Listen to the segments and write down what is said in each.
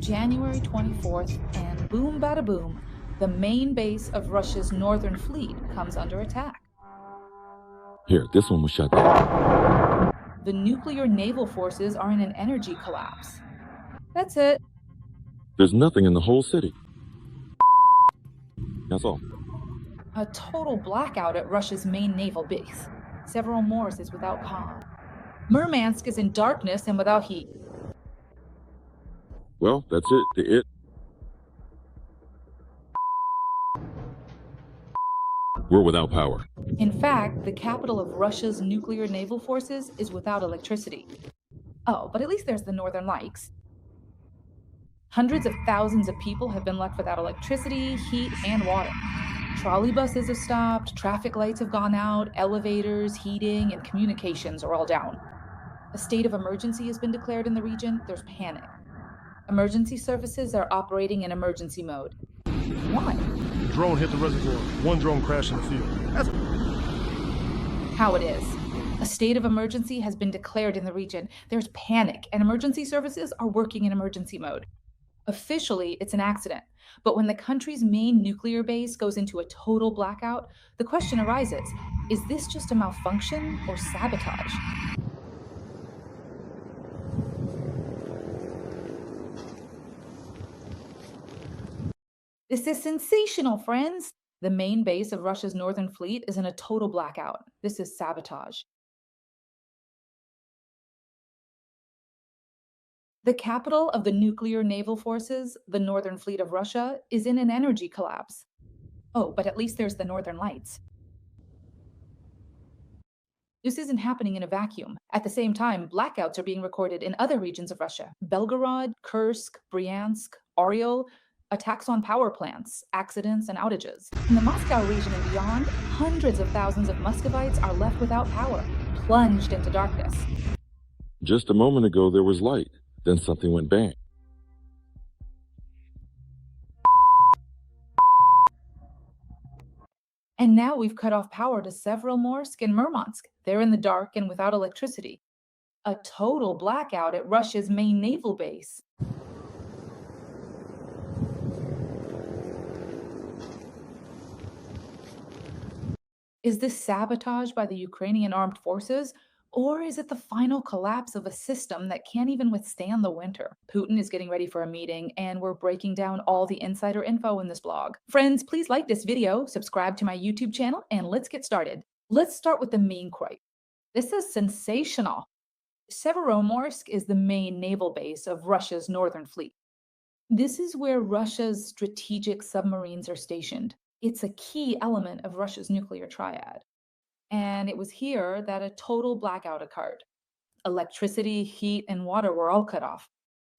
January 24th, and boom bada boom, the main base of Russia's northern fleet comes under attack. Here, this one was shut down. The nuclear naval forces are in an energy collapse. That's it. There's nothing in the whole city. That's all. A total blackout at Russia's main naval base. Several more is without comm. Murmansk is in darkness and without heat. Well, that's it. We're without power. In fact, the capital of Russia's nuclear naval forces is without electricity. Oh, but at least there's the Northern Lights. Hundreds of thousands of people have been left without electricity, heat, and water. Trolley buses have stopped, traffic lights have gone out, elevators, heating, and communications are all down. A state of emergency has been declared in the region. There's panic. Emergency services are operating in emergency mode. Why? Drone hit the reservoir. One drone crashed in the field. That's How it is. A state of emergency has been declared in the region. There's panic, and emergency services are working in emergency mode. Officially, it's an accident. But when the country's main nuclear base goes into a total blackout, the question arises, is this just a malfunction or sabotage? This is sensational, friends. The main base of Russia's northern fleet is in a total blackout. This is sabotage. The capital of the nuclear naval forces, the Northern Fleet of Russia, is in an energy collapse. Oh, but at least there's the Northern Lights. This isn't happening in a vacuum. At the same time, blackouts are being recorded in other regions of Russia: Belgorod, Kursk, Bryansk, Oryol, attacks on power plants, accidents, and outages. In the Moscow region and beyond, hundreds of thousands of Muscovites are left without power, plunged into darkness. Just a moment ago, there was light. Then something went bang. And now we've cut off power to Severomorsk and Murmansk. They're in the dark and without electricity. A total blackout at Russia's main naval base. Is this sabotage by the Ukrainian armed forces? Or is it the final collapse of a system that can't even withstand the winter? Putin is getting ready for a meeting, and we're breaking down all the insider info in this blog. Friends, please like this video, subscribe to my YouTube channel, and let's get started. Let's start with the main quote. This is sensational. Severomorsk is the main naval base of Russia's northern fleet. This is where Russia's strategic submarines are stationed. It's a key element of Russia's nuclear triad. And it was here that a total blackout occurred. Electricity, heat, and water were all cut off.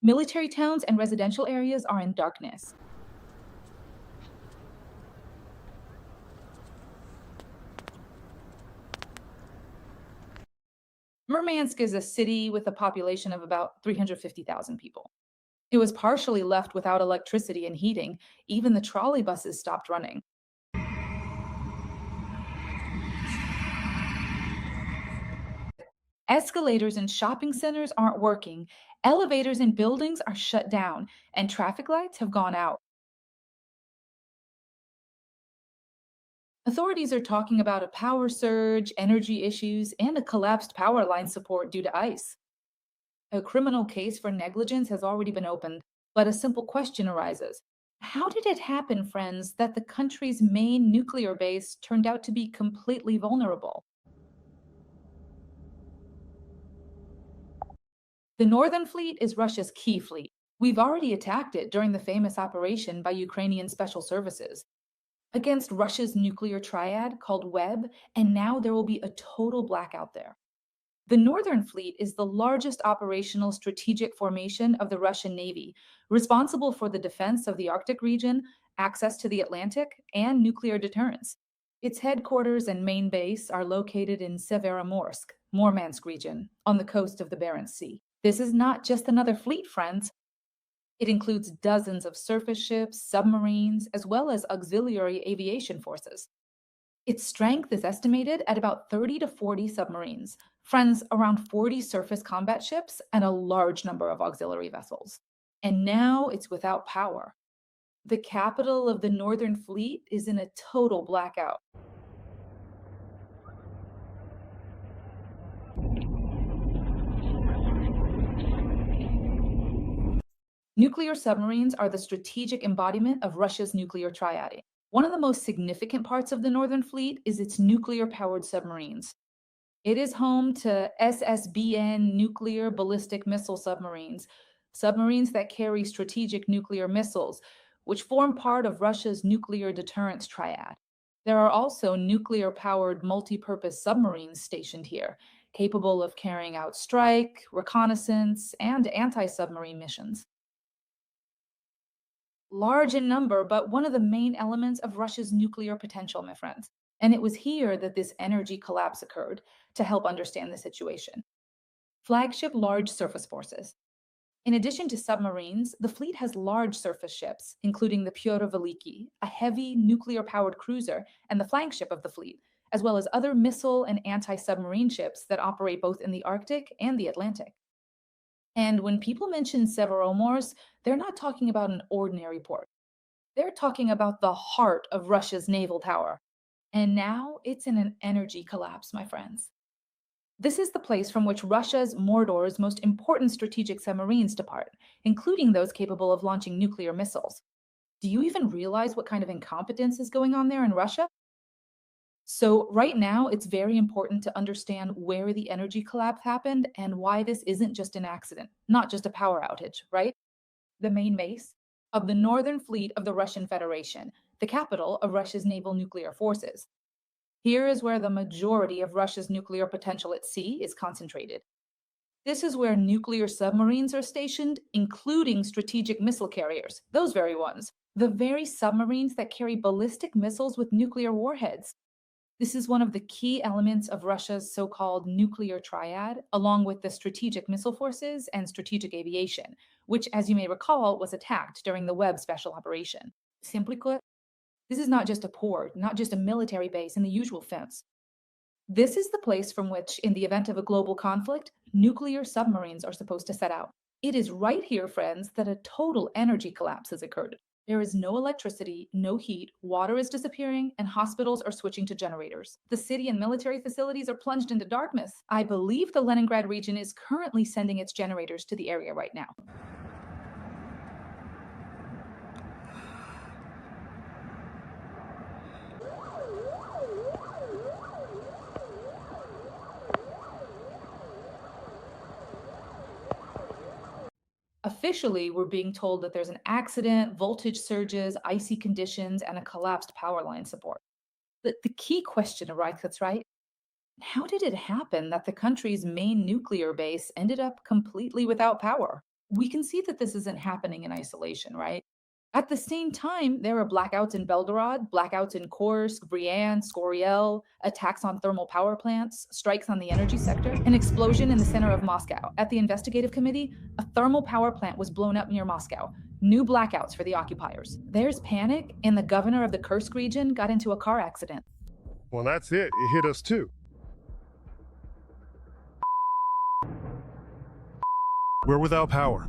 Military towns and residential areas are in darkness. Murmansk is a city with a population of about 350,000 people. It was partially left without electricity and heating. Even the trolley buses stopped running. Escalators in shopping centers aren't working, elevators in buildings are shut down, and traffic lights have gone out. Authorities are talking about a power surge, energy issues, and a collapsed power line support due to ice. A criminal case for negligence has already been opened, but a simple question arises. How did it happen, friends, that the country's main nuclear base turned out to be completely vulnerable? The Northern Fleet is Russia's key fleet. We've already attacked it during the famous operation by Ukrainian special services against Russia's nuclear triad called Web, and now there will be a total blackout there. The Northern Fleet is the largest operational strategic formation of the Russian Navy, responsible for the defense of the Arctic region, access to the Atlantic, and nuclear deterrence. Its headquarters and main base are located in Severomorsk, Murmansk region, on the coast of the Barents Sea. This is not just another fleet, friends. It includes dozens of surface ships, submarines, as well as auxiliary aviation forces. Its strength is estimated at about 30 to 40 submarines, friends, around 40 surface combat ships, and a large number of auxiliary vessels. And now it's without power. The capital of the Northern Fleet is in a total blackout. Nuclear submarines are the strategic embodiment of Russia's nuclear triad. One of the most significant parts of the Northern Fleet is its nuclear powered submarines. It is home to SSBN nuclear ballistic missile submarines, submarines that carry strategic nuclear missiles, which form part of Russia's nuclear deterrence triad. There are also nuclear powered multi purpose submarines stationed here, capable of carrying out strike, reconnaissance, and anti submarine missions. Large in number, but one of the main elements of Russia's nuclear potential, my friends. And it was here that this energy collapse occurred to help understand the situation. Flagship large surface forces. In addition to submarines, the fleet has large surface ships, including the Pyotr Veliki, a heavy nuclear powered cruiser and the flagship of the fleet, as well as other missile and anti submarine ships that operate both in the Arctic and the Atlantic. And when people mention Severomorsk, they're not talking about an ordinary port. They're talking about the heart of Russia's naval power. And now it's in an energy collapse, my friends. This is the place from which Russia's Mordor's most important strategic submarines depart, including those capable of launching nuclear missiles. Do you even realize what kind of incompetence is going on there in Russia? So, right now, it's very important to understand where the energy collapse happened and why this isn't just an accident, not just a power outage, right? The main base of the Northern Fleet of the Russian Federation, the capital of Russia's naval nuclear forces. Here is where the majority of Russia's nuclear potential at sea is concentrated. This is where nuclear submarines are stationed, including strategic missile carriers, those very ones, the very submarines that carry ballistic missiles with nuclear warheads. This is one of the key elements of Russia's so called nuclear triad, along with the strategic missile forces and strategic aviation, which, as you may recall, was attacked during the Webb special operation. Simply put, this is not just a port, not just a military base in the usual sense. This is the place from which, in the event of a global conflict, nuclear submarines are supposed to set out. It is right here, friends, that a total energy collapse has occurred. There is no electricity, no heat, water is disappearing, and hospitals are switching to generators. The city and military facilities are plunged into darkness. I believe the Leningrad region is currently sending its generators to the area right now. Officially, we're being told that there's an accident, voltage surges, icy conditions, and a collapsed power line support. The key question arises, that's right. How did it happen that the country's main nuclear base ended up completely without power? We can see that this isn't happening in isolation, right? At the same time, there are blackouts in Belgorod, blackouts in Kursk, Bryansk, Skoriel, attacks on thermal power plants, strikes on the energy sector, an explosion in the center of Moscow. At the investigative committee, a thermal power plant was blown up near Moscow. New blackouts for the occupiers. There's panic, and the governor of the Kursk region got into a car accident. Well, that's it. It hit us too. We're without power.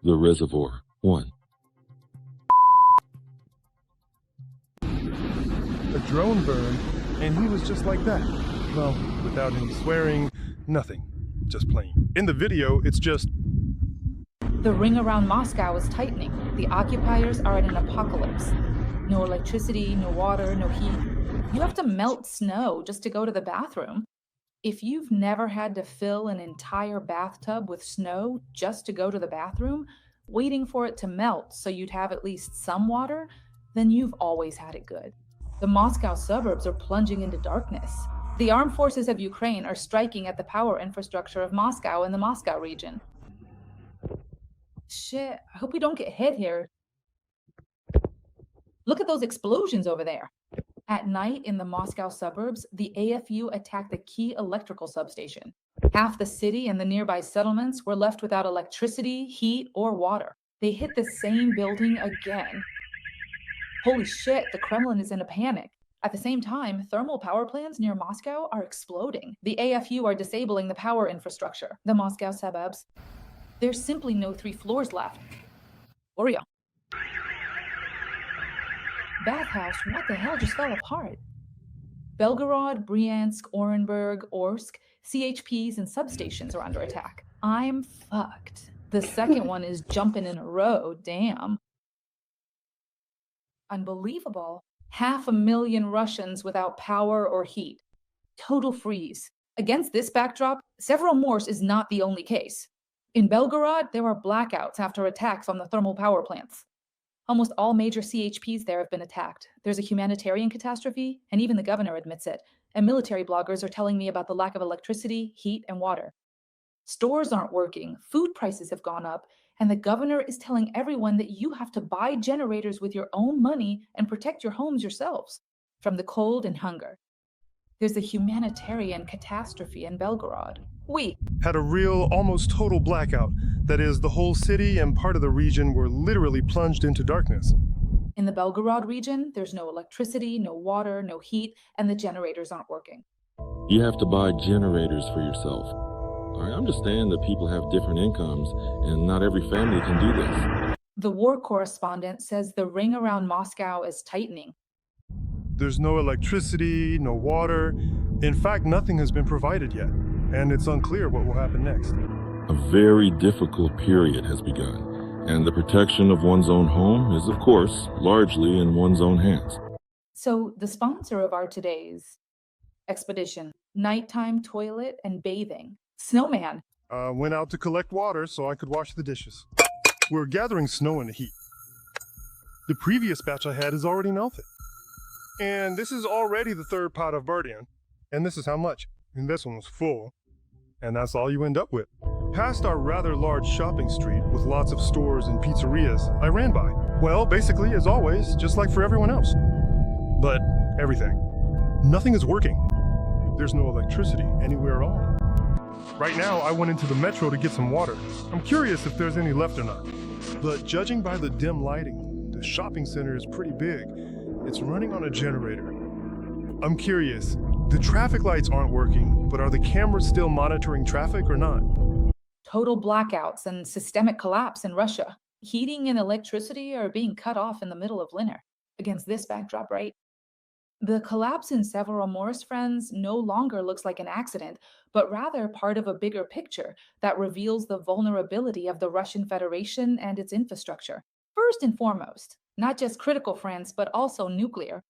The reservoir. 1. A drone burned, and he was just like that. Well, without any swearing, nothing. Just plain. In the video, it's just... The ring around Moscow is tightening. The occupiers are in an apocalypse. No electricity, no water, no heat. You have to melt snow just to go to the bathroom. If you've never had to fill an entire bathtub with snow just to go to the bathroom, waiting for it to melt so you'd have at least some water, then you've always had it good. The Moscow suburbs are plunging into darkness. The armed forces of Ukraine are striking at the power infrastructure of Moscow and the Moscow region. Shit, I hope we don't get hit here. Look at those explosions over there. At night in the Moscow suburbs, the AFU attacked the key electrical substation. Half the city and the nearby settlements were left without electricity, heat, or water. They hit the same building again. Holy shit, the Kremlin is in a panic. At the same time, thermal power plants near Moscow are exploding. The AFU are disabling the power infrastructure, the Moscow suburbs. There's simply no 3 floors left. Oreo. Bathhouse, what the hell just fell apart? Belgorod, Bryansk, Orenburg, Orsk, CHPs and substations are under attack. I'm fucked. The second one is jumping in a row, damn. Unbelievable. 500,000 Russians without power or heat. Total freeze. Against this backdrop, Severomorsk is not the only case. In Belgorod, there are blackouts after attacks on the thermal power plants. Almost all major CHPs there have been attacked. There's a humanitarian catastrophe, and even the governor admits it. And military bloggers are telling me about the lack of electricity, heat, and water. Stores aren't working, food prices have gone up, and the governor is telling everyone that you have to buy generators with your own money and protect your homes yourselves from the cold and hunger. There's a humanitarian catastrophe in Belgorod. We Had a real, almost total blackout. That is, the whole city and part of the region were literally plunged into darkness. In the Belgorod region, there's no electricity, no water, no heat, and the generators aren't working. You have to buy generators for yourself. I understand that people have different incomes, and not every family can do this. The war correspondent says the ring around Moscow is tightening. There's no electricity, no water. In fact, nothing has been provided yet, and it's unclear what will happen next. A very difficult period has begun, and the protection of one's own home is, of course, largely in one's own hands. So, the sponsor of our today's expedition, nighttime toilet and bathing, Snowman. Went out to collect water so I could wash the dishes. We're gathering snow in the heat. The previous batch I had is already melted. And this is already the third pot of Bardian. And this is how much. And this one was full. And that's all you end up with. Past our rather large shopping street with lots of stores and pizzerias, I ran by. Well, basically, as always, just like for everyone else. But everything. Nothing is working. There's no electricity anywhere at all. Right now, I went into the metro to get some water. I'm curious if there's any left or not. But judging by the dim lighting, the shopping center is pretty big. It's running on a generator. I'm curious, the traffic lights aren't working, but are the cameras still monitoring traffic or not? Total blackouts and systemic collapse in Russia. Heating and electricity are being cut off in the middle of winter. Against this backdrop, right? The collapse in Severomorsk, friends, no longer looks like an accident, but rather part of a bigger picture that reveals the vulnerability of the Russian Federation and its infrastructure. First and foremost, not just critical, friends, but also nuclear.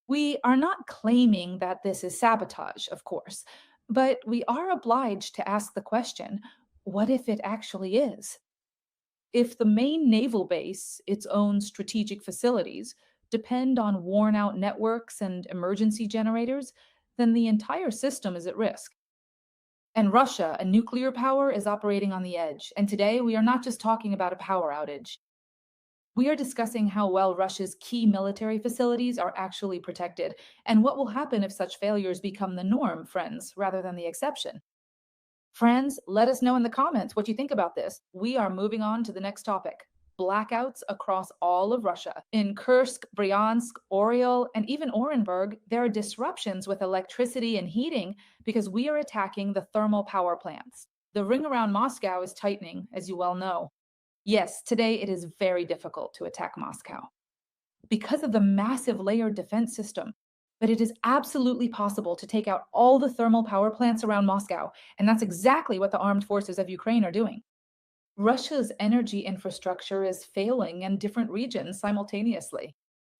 We are not claiming that this is sabotage, of course, but we are obliged to ask the question, what if it actually is? If the main naval base, its own strategic facilities, depend on worn out networks and emergency generators, then the entire system is at risk. And Russia, a nuclear power, is operating on the edge. And today, we are not just talking about a power outage. We are discussing how well Russia's key military facilities are actually protected, and what will happen if such failures become the norm, friends, rather than the exception. Friends, let us know in the comments what you think about this. We are moving on to the next topic. Blackouts across all of Russia. In Kursk, Bryansk, Oriel, and even Orenburg, there are disruptions with electricity and heating because we are attacking the thermal power plants. The ring around Moscow is tightening, as you well know. Yes, today it is very difficult to attack Moscow because of the massive layered defense system. But it is absolutely possible to take out all the thermal power plants around Moscow, and that's exactly what the armed forces of Ukraine are doing. Russia's energy infrastructure is failing in different regions simultaneously.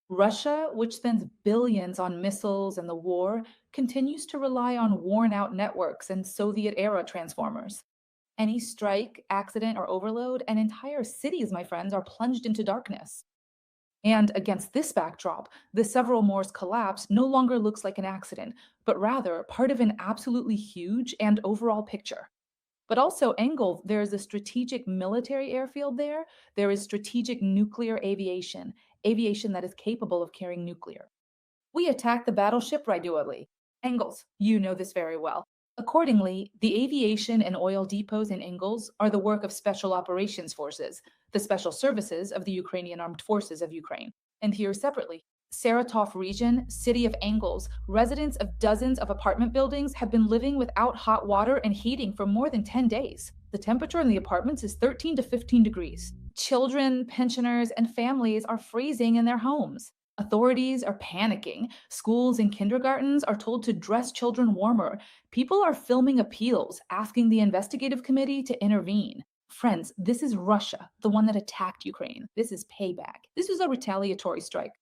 Russia, which spends billions on missiles and the war, continues to rely on worn-out networks and Soviet-era transformers. Any strike, accident, or overload, and entire cities, my friends, are plunged into darkness. And against this backdrop, the Severomorsk collapse no longer looks like an accident, but rather part of an absolutely huge and overall picture. But also, Engel, there is a strategic military airfield there. There is strategic nuclear aviation, aviation that is capable of carrying nuclear. We attacked the battleship regularly. Engels, you know this very well. Accordingly, the aviation and oil depots in Engels are the work of Special Operations Forces, the special services of the Ukrainian Armed Forces of Ukraine. And here separately, Saratov region, city of Engels, residents of dozens of apartment buildings have been living without hot water and heating for more than 10 days. The temperature in the apartments is 13 to 15 degrees. Children, pensioners, and families are freezing in their homes. Authorities are panicking. Schools and kindergartens are told to dress children warmer. People are filming appeals, asking the investigative committee to intervene. Friends, this is Russia, the one that attacked Ukraine. This is payback. This was a retaliatory strike.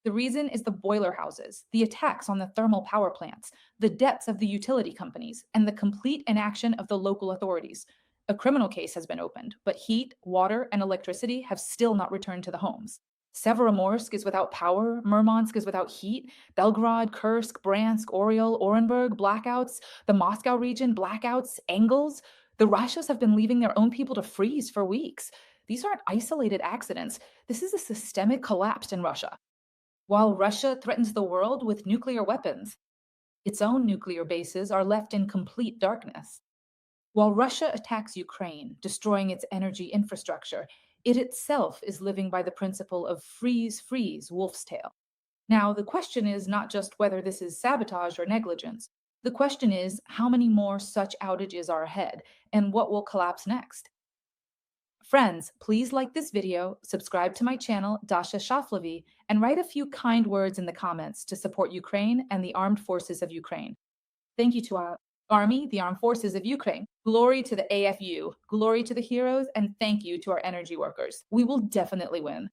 The reason is the boiler houses, the attacks on the thermal power plants, the debts of the utility companies, and the complete inaction of the local authorities. A criminal case has been opened, but heat, water, and electricity have still not returned to the homes. Severomorsk is without power, Murmansk is without heat, Belgrade, Kursk, Bryansk, Oriol, Orenburg, blackouts, the Moscow region, blackouts, Engels. The Russians have been leaving their own people to freeze for weeks. These aren't isolated accidents. This is a systemic collapse in Russia. While Russia threatens the world with nuclear weapons, its own nuclear bases are left in complete darkness. While Russia attacks Ukraine, destroying its energy infrastructure, it itself is living by the principle of freeze, freeze, wolf's tail. Now, the question is not just whether this is sabotage or negligence. The question is how many more such outages are ahead and what will collapse next. Friends, please like this video, subscribe to my channel, Dasha Shaflavi, and write a few kind words in the comments to support Ukraine and the armed forces of Ukraine. Thank you to our Army, the armed forces of Ukraine. Glory to the AFU, glory to the heroes, and thank you to our energy workers. We will definitely win.